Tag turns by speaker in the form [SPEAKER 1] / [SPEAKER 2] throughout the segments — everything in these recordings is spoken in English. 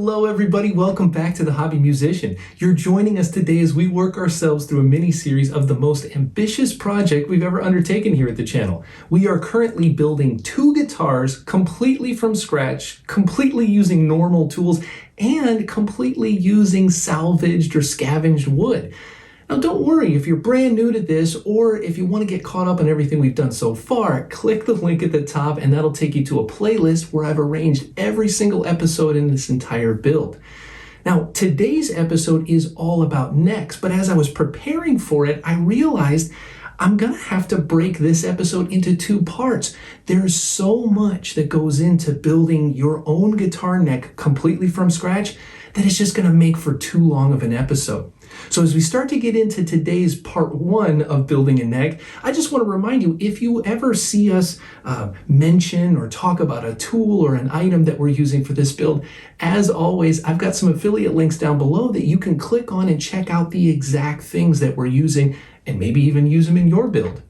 [SPEAKER 1] Hello everybody, welcome back to The Hobby Musician. You're joining us today as we work ourselves through a mini-series of the most ambitious project we've ever undertaken here at the channel. We are currently building 2 guitars completely from scratch, completely using normal tools, and completely using salvaged or scavenged wood. Now don't worry, if you're brand new to this or if you want to get caught up on everything we've done so far, click the link at the top and that'll take you to a playlist where I've arranged every single episode in this entire build. Now today's episode is all about necks, but as I was preparing for it, I realized I'm gonna have to break this episode into 2 parts. There's so much that goes into building your own guitar neck completely from scratch that it's just gonna make for too long of an episode. So as we start to get into today's part 1 of building a neck, I just want to remind you, if you ever see us mention or talk about a tool or an item that we're using for this build, as always, I've got some affiliate links down below that you can click on and check out the exact things that we're using and maybe even use them in your build.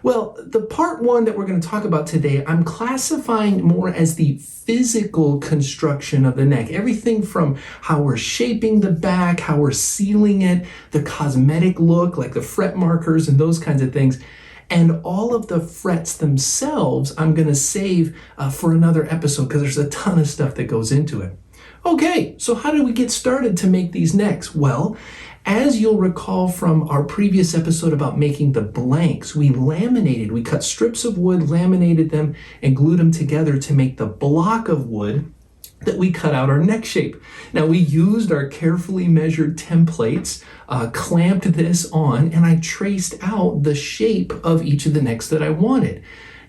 [SPEAKER 1] Well, the part 1 that we're going to talk about today, I'm classifying more as the physical construction of the neck. Everything from how we're shaping the back, how we're sealing it, the cosmetic look, like the fret markers and those kinds of things. And all of the frets themselves, I'm going to save for another episode because there's a ton of stuff that goes into it. Okay, so how do we get started to make these necks? Well, as you'll recall from our previous episode about making the blanks, we cut strips of wood, laminated them, and glued them together to make the block of wood that we cut out our neck shape. Now we used our carefully measured templates, clamped this on, and I traced out the shape of each of the necks that I wanted.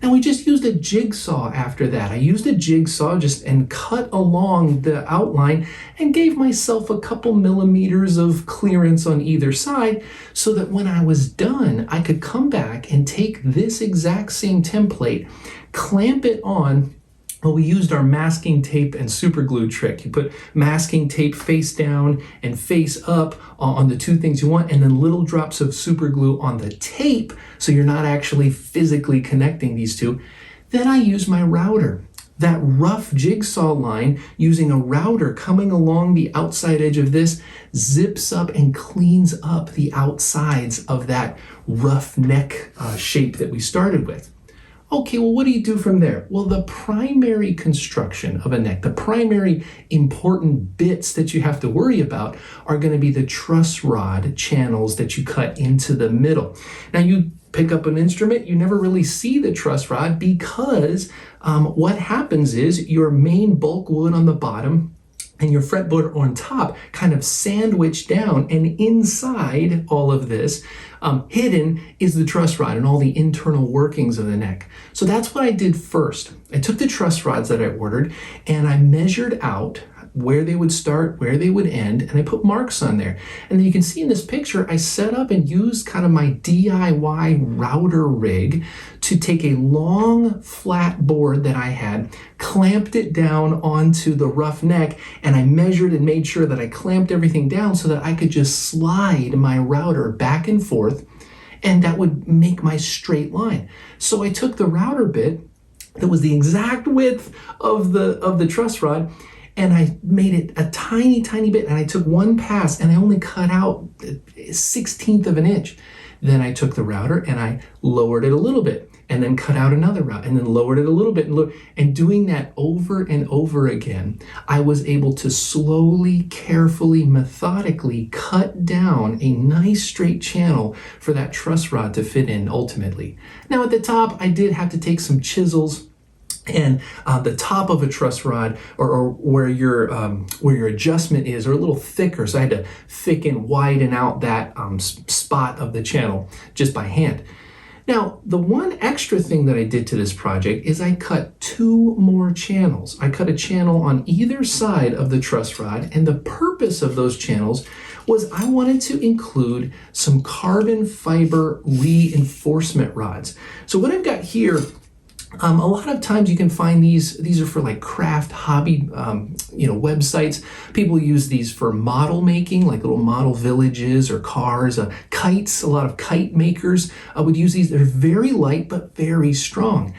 [SPEAKER 1] Now we just used a jigsaw after that. I used a jigsaw and cut along the outline and gave myself a couple millimeters of clearance on either side so that when I was done, I could come back and take this exact same template, clamp it on. Well, we used our masking tape and super glue trick. You put masking tape face down and face up on the 2 things you want, and then little drops of super glue on the tape so you're not actually physically connecting these 2. Then I use my router. That rough jigsaw line, using a router coming along the outside edge of this, zips up and cleans up the outsides of that rough neck shape that we started with. Okay, well, what do you do from there? Well, the primary construction of a neck, the primary important bits that you have to worry about are going to be the truss rod channels that you cut into the middle. Now, you pick up an instrument, you never really see the truss rod because what happens is your main bulk wood on the bottom and your fretboard on top kind of sandwich down, and inside all of this, hidden is the truss rod and all the internal workings of the neck. So that's what I did first. I took the truss rods that I ordered and I measured out where they would start, where they would end, and I put marks on there. And then you can see in this picture, I set up and used kind of my DIY router rig to take a long flat board that I had, clamped it down onto the rough neck, and I measured and made sure that I clamped everything down so that I could just slide my router back and forth, and that would make my straight line. So I took the router bit that was the exact width of the truss rod, and I made it a tiny, tiny bit, and I took one pass and I only cut out 1/16 of an inch. Then I took the router and I lowered it a little bit and then cut out another route and then lowered it a little bit. And doing that over and over again, I was able to slowly, carefully, methodically cut down a nice straight channel for that truss rod to fit in ultimately. Now at the top, I did have to take some chisels and the top of a truss rod or where your adjustment is are a little thicker, so I had to widen out that spot of the channel just by hand. Now, the one extra thing that I did to this project is I cut 2 more channels. I cut a channel on either side of the truss rod, and the purpose of those channels was I wanted to include some carbon fiber reinforcement rods. So what I've got here, a lot of times you can find these are for like craft hobby websites. People use these for model making, like little model villages or cars, kites. A lot of kite makers would use these. They're very light but very strong.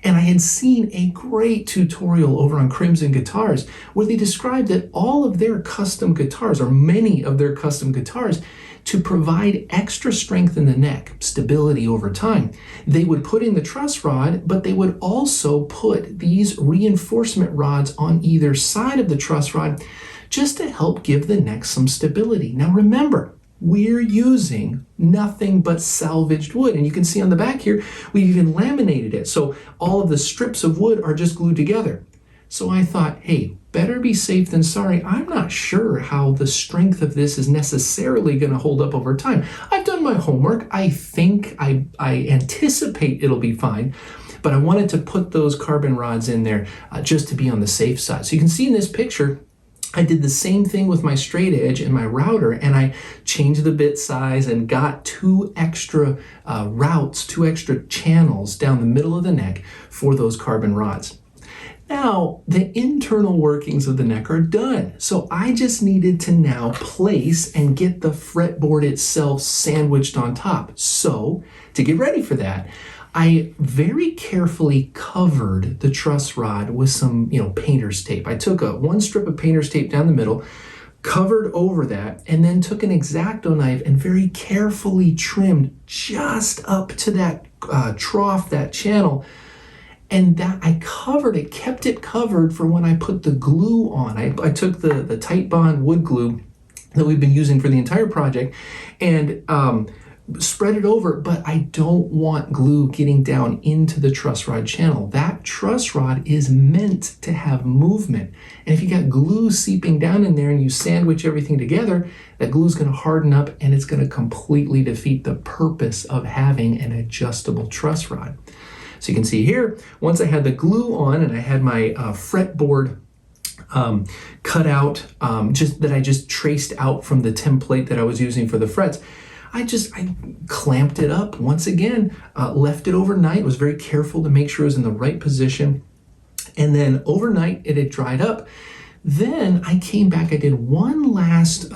[SPEAKER 1] And I had seen a great tutorial over on Crimson Guitars where they described that all of their custom guitars, or many of their custom guitars, to provide extra strength in the neck, stability over time, they would put in the truss rod, but they would also put these reinforcement rods on either side of the truss rod just to help give the neck some stability. Now remember, we're using nothing but salvaged wood. And you can see on the back here, we've even laminated it. So all of the strips of wood are just glued together. So I thought, hey, better be safe than sorry. I'm not sure how the strength of this is necessarily going to hold up over time. I've done my homework. I think I anticipate it'll be fine, but I wanted to put those carbon rods in there just to be on the safe side. So you can see in this picture, I did the same thing with my straight edge and my router, and I changed the bit size and got two extra routes, two extra channels down the middle of the neck for those carbon rods. Now, the internal workings of the neck are done. So I just needed to now place and get the fretboard itself sandwiched on top. So to get ready for that, I very carefully covered the truss rod with some, painter's tape. I took one strip of painter's tape down the middle, covered over that, and then took an X-Acto knife and very carefully trimmed just up to that trough, that channel. And that I covered it, kept it covered for when I put the glue on. I took the Tight Bond wood glue that we've been using for the entire project and spread it over, but I don't want glue getting down into the truss rod channel. That truss rod is meant to have movement. And if you got glue seeping down in there and you sandwich everything together, that glue is going to harden up and it's going to completely defeat the purpose of having an adjustable truss rod. So you can see here, once I had the glue on and I had my fretboard cut out, I just traced out from the template that I was using for the frets, I clamped it up once again, left it overnight, was very careful to make sure it was in the right position. And then overnight it had dried up. Then I came back, I did one last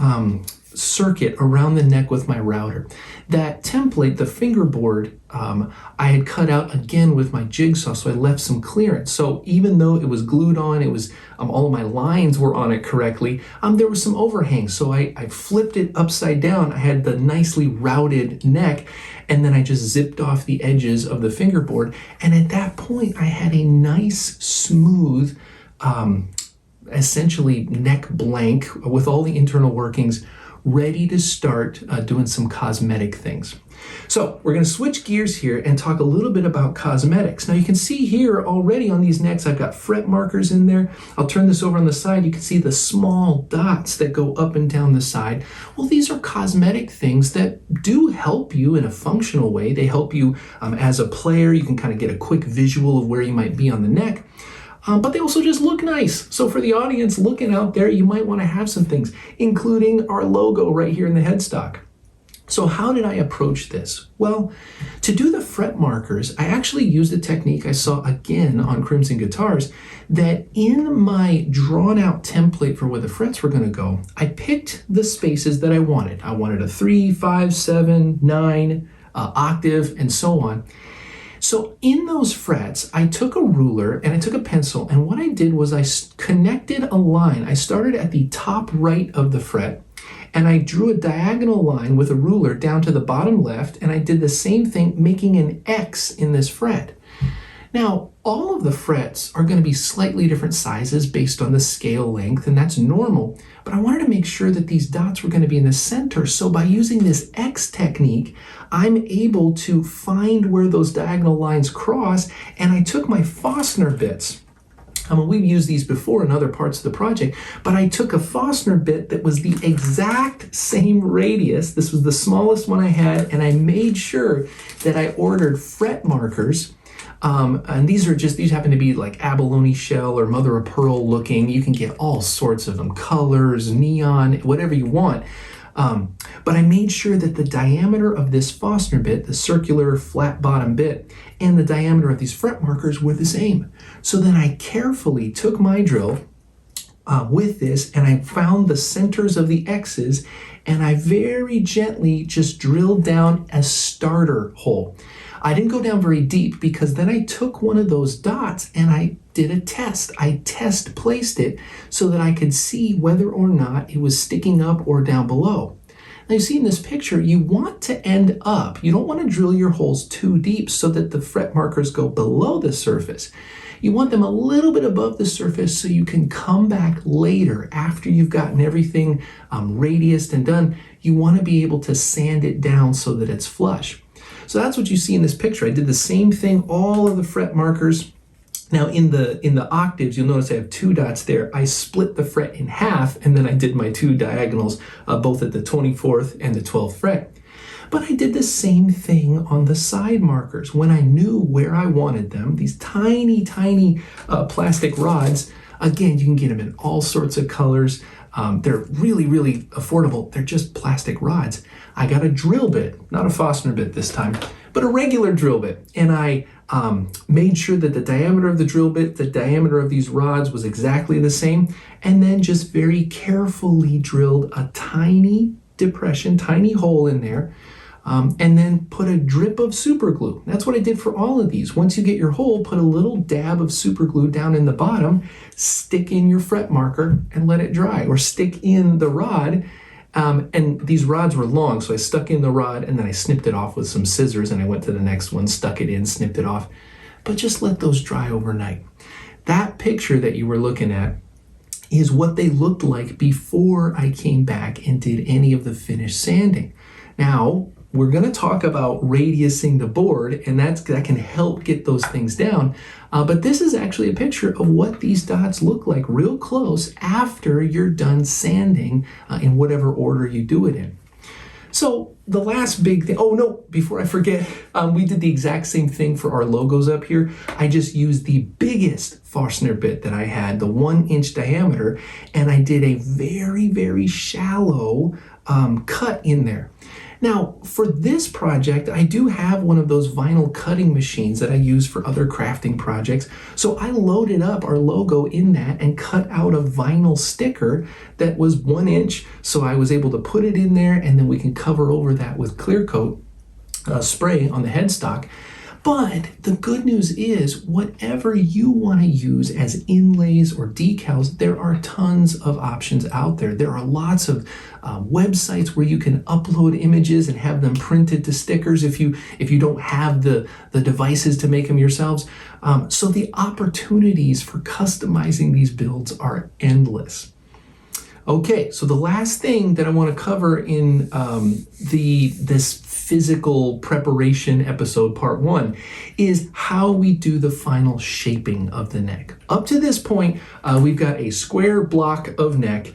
[SPEAKER 1] circuit around the neck with my router. That template, the fingerboard, I had cut out again with my jigsaw, so I left some clearance. So even though it was glued on, it was all of my lines were on it correctly, there was some overhang. So I flipped it upside down. I had the nicely routed neck, and then I just zipped off the edges of the fingerboard. And at that point, I had a nice, smooth, essentially neck blank with all the internal workings, ready to start doing some cosmetic things. So we're going to switch gears here and talk a little bit about cosmetics. Now you can see here already on these necks, I've got fret markers in there. I'll turn this over on the side. You can see the small dots that go up and down the side. Well, these are cosmetic things that do help you in a functional way. They help you as a player. You can kind of get a quick visual of where you might be on the neck. But they also just look nice. So for the audience looking out there, you might want to have some things, including our logo right here in the headstock. So how did I approach this? Well, to do the fret markers, I actually used a technique I saw again on Crimson Guitars, that in my drawn out template for where the frets were going to go, I picked the spaces that I wanted. I wanted a 3, 5, 7, 9, octave, and so on. So in those frets, I took a ruler and I took a pencil, and what I did was I connected a line. I started at the top right of the fret, and I drew a diagonal line with a ruler down to the bottom left, and I did the same thing, making an X in this fret. Now, all of the frets are going to be slightly different sizes based on the scale length, and that's normal, but I wanted to make sure that these dots were going to be in the center. So by using this X technique, I'm able to find where those diagonal lines cross, and I took my Forstner bits. We've used these before in other parts of the project, but I took a Forstner bit that was the exact same radius. This was the smallest one I had, and I made sure that I ordered fret markers. And these happen to be like abalone shell or mother of pearl looking. You can get all sorts of them, colors, neon, whatever you want. But I made sure that the diameter of this Forstner bit, the circular flat bottom bit, and the diameter of these fret markers were the same. So then I carefully took my drill with this, and I found the centers of the X's, and I very gently just drilled down a starter hole. I didn't go down very deep because then I took one of those dots and I did a test. I test placed it so that I could see whether or not it was sticking up or down below. Now you see in this picture, you want to end up, you don't want to drill your holes too deep so that the fret markers go below the surface. You want them a little bit above the surface so you can come back later after you've gotten everything radiused and done. You want to be able to sand it down so that it's flush. So that's what you see in this picture. I did the same thing, all of the fret markers. Now in the octaves, you'll notice I have 2 dots there. I split the fret in half and then I did my 2 diagonals, both at the 24th and the 12th fret. But I did the same thing on the side markers. When I knew where I wanted them, these tiny, tiny plastic rods, again, you can get them in all sorts of colors. They're really, really affordable. They're just plastic rods. I got a drill bit, not a Forstner bit this time, but a regular drill bit. And I made sure that the diameter of the drill bit, the diameter of these rods was exactly the same, and then just very carefully drilled a tiny depression, tiny hole in there, and then put a drip of super glue. That's what I did for all of these. Once you get your hole, put a little dab of super glue down in the bottom, stick in your fret marker and let it dry, or stick in the rod. And these rods were long, so I stuck in the rod and then I snipped it off with some scissors and I went to the next one, stuck it in, snipped it off, but just let those dry overnight. That picture that you were looking at is what they looked like before I came back and did any of the finished sanding. Now, we're going to talk about radiusing the board, and that can help get those things down. But this is actually a picture of what these dots look like real close after you're done sanding in whatever order you do it in. So the last big thing, oh no, before I forget, we did the exact same thing for our logos up here. I just used the biggest Forstner bit that I had, the 1-inch diameter, and I did a very, very shallow cut in there. Now, for this project, I do have one of those vinyl cutting machines that I use for other crafting projects. So I loaded up our logo in that and cut out a vinyl sticker that was 1 inch. So I was able to put it in there, and then we can cover over that with clear coat spray on the headstock. But the good news is, whatever you want to use as inlays or decals, there are tons of options out there. There are lots of websites where you can upload images and have them printed to stickers if you don't have the devices to make them yourselves. So the opportunities for customizing these builds are endless. Okay, so the last thing that I want to cover in this physical preparation episode, part 1, is how we do the final shaping of the neck. Up to this point, we've got a square block of neck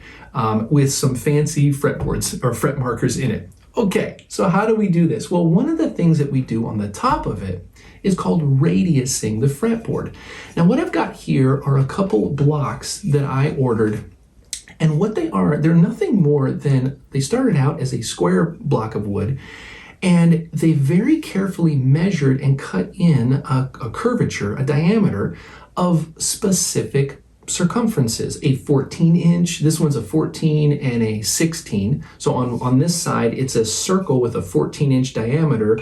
[SPEAKER 1] with some fancy fretboards or fret markers in it. Okay, so how do we do this? Well, one of the things that we do on the top of it is called radiusing the fretboard. Now, what I've got here are a couple blocks that I ordered. And what they are, they're nothing more than, they started out as a square block of wood, and they very carefully measured and cut in a curvature, a diameter of specific circumferences. A 14-inch, this one's a 14 and a 16. So on this side, it's a circle with a 14-inch diameter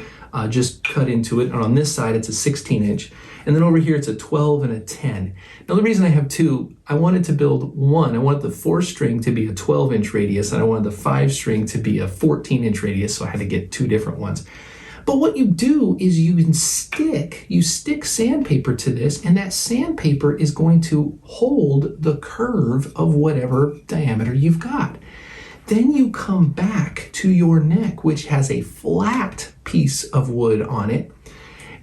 [SPEAKER 1] just cut into it. And on this side, it's a 16-inch. And then over here, it's a 12 and a 10. Now, the reason I have 2, I wanted to build one. I wanted the 4-string to be a 12-inch radius, and I wanted the 5-string to be a 14-inch radius, so I had to get 2 different ones. But what you do is you stick sandpaper to this, and that sandpaper is going to hold the curve of whatever diameter you've got. Then you come back to your neck, which has a flat piece of wood on it.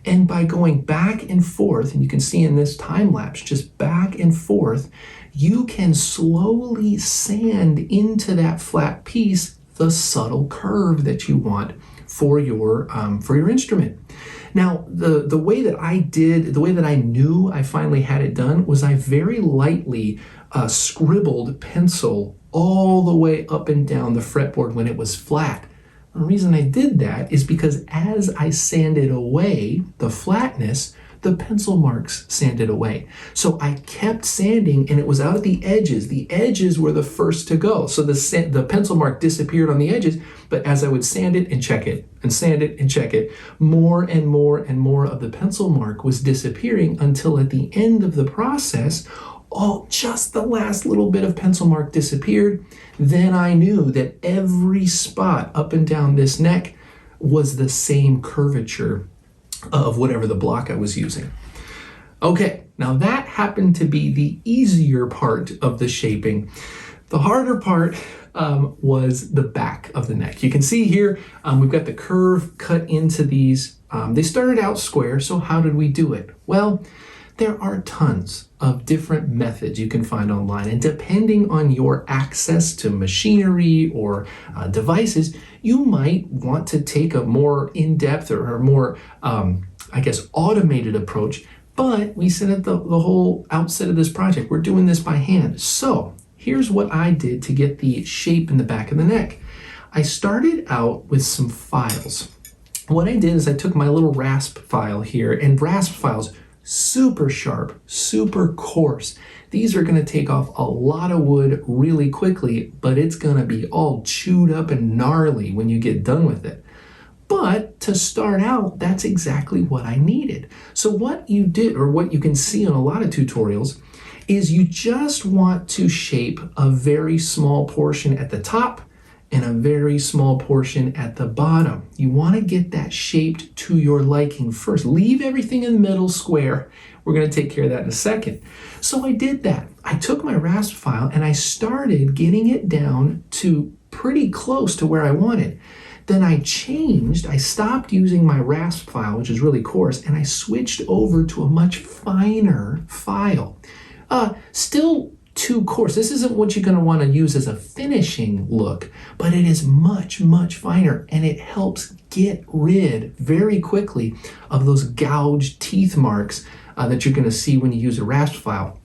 [SPEAKER 1] And by going back and forth, and you can see in this time lapse, just back and forth, you can slowly sand into that flat piece the subtle curve that you want for your instrument. Now, the way that I knew I finally had it done was I very lightly scribbled pencil all the way up and down the fretboard when it was flat. The reason I did that is because as I sanded away the flatness, the pencil marks sanded away. So I kept sanding, and it was out at the edges. The edges were the first to go. So the pencil mark disappeared on the edges, but as I would sand it and check it, and sand it and check it, more and more and more of the pencil mark was disappearing until at the end of the process, just the last little bit of pencil mark disappeared. Then I knew that every spot up and down this neck was the same curvature of whatever the block I was using. Okay, now that happened to be the easier part of the shaping. The harder part was the back of the neck. You can see here, we've got the curve cut into these. They started out square, so how did we do it? Well, there are tons of different methods you can find online, and depending on your access to machinery or devices, you might want to take a more in-depth or more, automated approach. But we said at the whole outset of this project, we're doing this by hand. So here's what I did to get the shape in the back of the neck. I started out with some files. What I did is I took my little rasp file here, and rasp files, super sharp, super coarse. These are going to take off a lot of wood really quickly, but it's going to be all chewed up and gnarly when you get done with it. But to start out, that's exactly what I needed. So what you did, or what you can see in a lot of tutorials, is you just want to shape a very small portion at the top and a very small portion at the bottom. You want to get that shaped to your liking first. Leave everything in the middle square. We're going to take care of that in a second. So I did that. I took my rasp file and I started getting it down to pretty close to where I wanted. Then I stopped using my rasp file, which is really coarse, and I switched over to a much finer file. Still too coarse. This isn't what you're going to want to use as a finishing look, but it is much, much finer, and it helps get rid very quickly of those gouged teeth marks that you're going to see when you use a rasp file.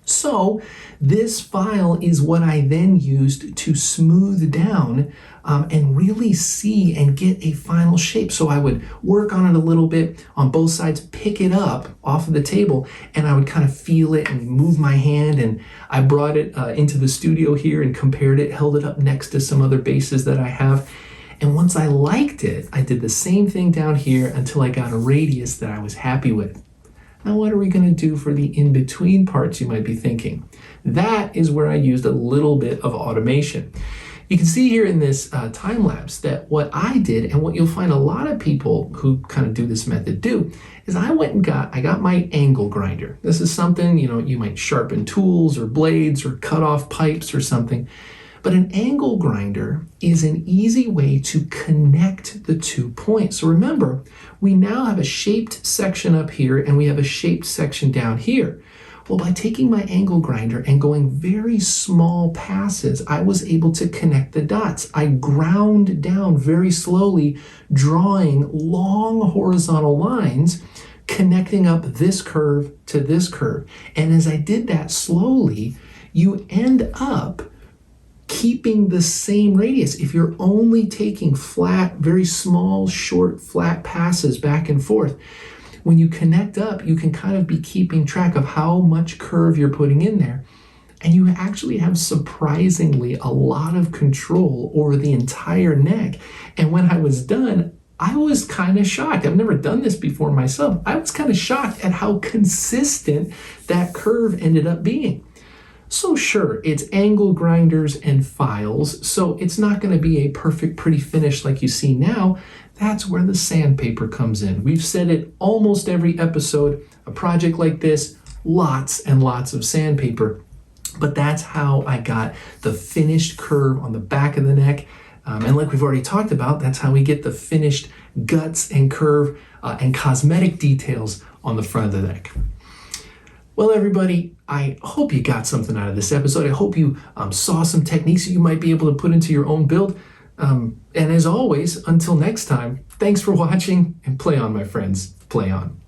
[SPEAKER 1] So this file is what I then used to smooth down and really see and get a final shape. So I would work on it a little bit on both sides, pick it up off of the table, and I would kind of feel it and move my hand. And I brought it into the studio here and compared it, held it up next to some other bases that I have. And once I liked it, I did the same thing down here until I got a radius that I was happy with. Now, what are we going to do for the in-between parts, you might be thinking? That is where I used a little bit of automation. You can see here in this time lapse that what I did, and what you'll find a lot of people who kind of do this method do, is I got my angle grinder. This is something, you might sharpen tools or blades or cut off pipes or something. But an angle grinder is an easy way to connect the 2 points. So remember, we now have a shaped section up here and we have a shaped section down here. Well, by taking my angle grinder and going very small passes, I was able to connect the dots. I ground down very slowly, drawing long horizontal lines, connecting up this curve to this curve. And as I did that slowly, you end up keeping the same radius. If you're only taking flat, very small, short, flat passes back and forth, when you connect up, you can kind of be keeping track of how much curve you're putting in there. And you actually have surprisingly a lot of control over the entire neck. And when I was done, I was kind of shocked. I've never done this before myself. I was kind of shocked at how consistent that curve ended up being. So sure, it's angle grinders and files, so it's not going to be a perfect, pretty finish like you see now. That's where the sandpaper comes in. We've said it almost every episode. A project like this, lots and lots of sandpaper. But that's how I got the finished curve on the back of the neck. And like we've already talked about, that's how we get the finished guts and curve and cosmetic details on the front of the neck. Well, everybody, I hope you got something out of this episode. I hope you saw some techniques that you might be able to put into your own build. And as always, until next time, thanks for watching, and play on, my friends. Play on.